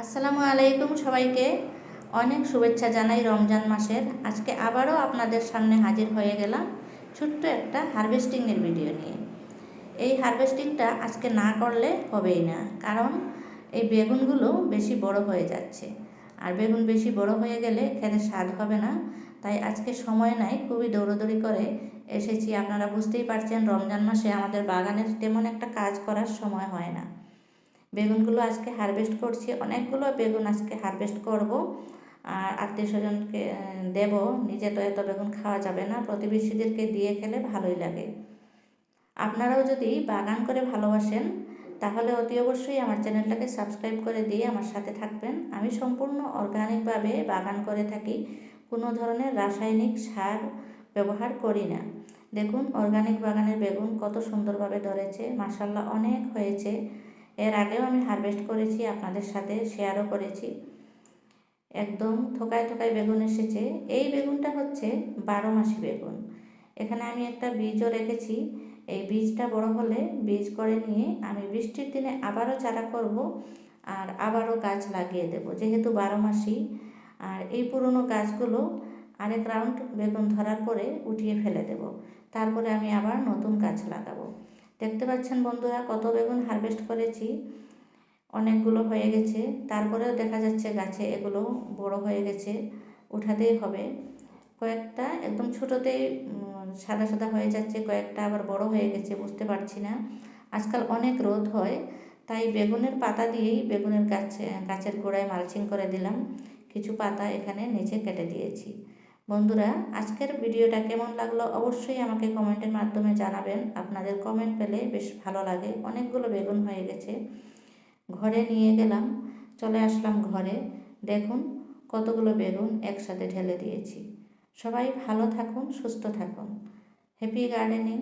আসসালামু আলাইকুম সবাইকে অনেক শুভেচ্ছা জানাই রমজান মাসের। আজকে আবারও আপনাদের সামনে হাজির হয়ে গেলাম ছোট্ট একটা হারভেস্টিংয়ের ভিডিও নিয়ে। এই হারভেস্টিংটা আজকে না করলে হবেই না, কারণ এই বেগুনগুলো বেশি বড় হয়ে যাচ্ছে, আর বেগুন বেশি বড় হয়ে গেলে খেতে স্বাদ হবে না। তাই আজকে সময় নাই, খুবই দৌড়দৌড়ি করে এসেছি। আপনারা বুঝতেই পারছেন রমজান মাসে আমাদের বাগানের তেমন একটা কাজ করার সময় হয় না। বেগুনগুলো আজকে হারভেস্ট করছি, অনেকগুলো বেগুন আজকে হারভেস্ট করব আর আত্মীয় স্বজনকে দেব। নিজে তো এত বেগুন খাওয়া যাবে না, প্রতিবেশীদেরকে দিয়ে খেলে ভালোই লাগে। আপনারাও যদি বাগান করে ভালোবাসেন তাহলে অতি অবশ্যই আমার চ্যানেলটাকে সাবস্ক্রাইব করে দিয়ে আমার সাথে থাকবেন। আমি সম্পূর্ণ অর্গানিকভাবে বাগান করে থাকি, কোনো ধরনের রাসায়নিক সার ব্যবহার করি না। দেখুন অর্গানিক বাগানের বেগুন কত সুন্দরভাবে ধরেছে, মাশাআল্লাহ অনেক হয়েছে। এর আগেও আমি হারভেস্ট করেছি, আপনাদের সাথে শেয়ারও করেছি। একদম থোকায় থোকায় বেগুন এসেছে। এই বেগুনটা হচ্ছে 12 মাসি বেগুন। এখানে আমি একটা বীজও রেখেছি। এই বীজটা বড় হলে বীজ করে নিয়ে আমি বৃষ্টির দিনে আবারও চারা করব আর আবারও গাছ লাগিয়ে দেব, যেহেতু 12 মাসি। আর এই পুরনো গাছগুলো আরেক রাউন্ড বেগুন ধরার পরে উঠিয়ে ফেলে দেব, তারপরে আমি আবার নতুন গাছ লাগাবো। দেখতে পাচ্ছেন বন্ধুরা কত বেগুন হারভেস্ট করেছি, অনেকগুলো হয়ে গেছে। তারপরেও দেখা যাচ্ছে গাছে এগুলো বড় হয়ে গেছে, উঠাতেই হবে। কয়েকটা একদম ছোটোতেই সাদা সাদা হয়ে যাচ্ছে, কয়েকটা আবার বড় হয়ে গেছে, বুঝতে পারছি না। আজকাল অনেক রোদ হয়, তাই বেগুনের পাতা দিয়েই বেগুনের গাছের গোড়ায় মালচিং করে দিলাম। কিছু পাতা এখানে নিচে কেটে দিয়েছি। বন্ধুরা আজকের ভিডিওটা কেমন লাগলো অবশ্যই আমাকে কমেন্টের মাধ্যমে জানাবেন। আপনাদের কমেন্ট পেলে বেশ ভালো লাগে। অনেকগুলো বেগুন হয়ে গেছে, ঘরে নিয়ে গেলাম, চলে আসলাম ঘরে। দেখুন কতগুলো বেগুন একসাথে ঢেলে দিয়েছি। সবাই ভালো থাকুন, সুস্থ থাকুন। Happy gardening.